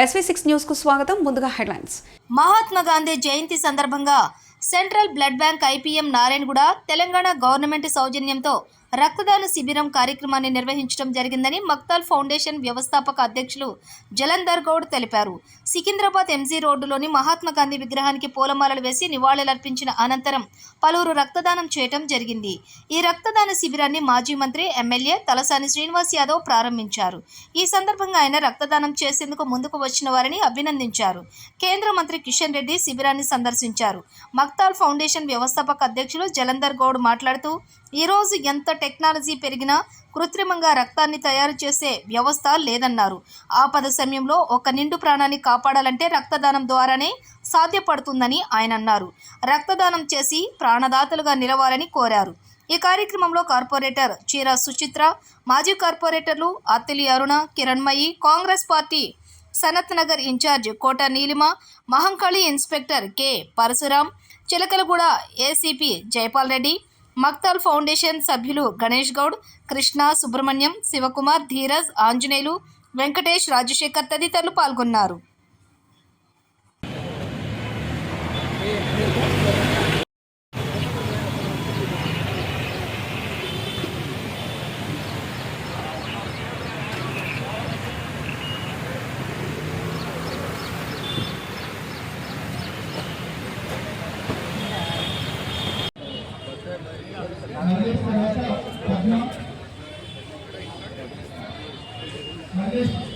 SV6 news కు స్వాగతం. ముందుగా హెడ్లైన్స్. మహాత్మా గాంధీ జయంతి సందర్భంగా central blood bank IPM Narayanguda Telangana government సౌజన్యంతో రక్తదాన శిబిరం కార్యక్రమాన్ని నిర్వహించడం జరిగిందని మక్తాల్ ఫౌండేషన్ వ్యవస్థాపక అధ్యక్షులు జలంధర్ గౌడ్ తెలిపారు. సికింద్రాబాద్ ఎంజీ రోడ్డులోని మహాత్మా గాంధీ విగ్రహానికి పూలమాలలు వేసి నివాళులర్పించిన అనంతరం పలువురు రక్తదానం చేయడం జరిగింది. ఈ రక్తదాన శిబిరాన్ని మాజీ మంత్రి ఎమ్మెల్యే తలసాని శ్రీనివాస్ యాదవ్ ప్రారంభించారు. ఈ సందర్భంగా ఆయన రక్తదానం చేసేందుకు ముందుకు వచ్చిన వారిని అభినందించారు. కేంద్ర మంత్రి కిషన్ రెడ్డి శిబిరాన్ని సందర్శించారు. మక్తాల్ ఫౌండేషన్ వ్యవస్థాపక అధ్యక్షులు జలంధర్ గౌడ్ మాట్లాడుతూ, ఈరోజు ఎంత టెక్నాలజీ పెరిగినా కృత్రిమంగా రక్తాన్ని తయారు చేసే వ్యవస్థ లేదన్నారు. ఆపద సమయంలో ఒక నిండు ప్రాణాన్ని కాపాడాలంటే రక్తదానం ద్వారానే సాధ్యపడుతుందని ఆయన అన్నారు. రక్తదానం చేసి ప్రాణదాతలుగా నిలవాలని కోరారు. ఈ కార్యక్రమంలో కార్పొరేటర్ చీరా సుచిత్ర, మాజీ కార్పొరేటర్లు Attili Aruna, Kiranmayi, Congress party Sanath Nagar in charge Kota Neelima, Mahankali inspector K Parashuram, Chilakalaguda ACP Jaipal Reddy, Makthal foundation సభ్యులు గణేష్ గౌడ్, కృష్ణ, సుబ్రహ్మణ్యం, శివకుమార్, ధీరజ్, ఆంజనేయులు, వెంకటేష్, రాజశేఖర్ తదితరులు పాల్గొన్నారు. Nalesh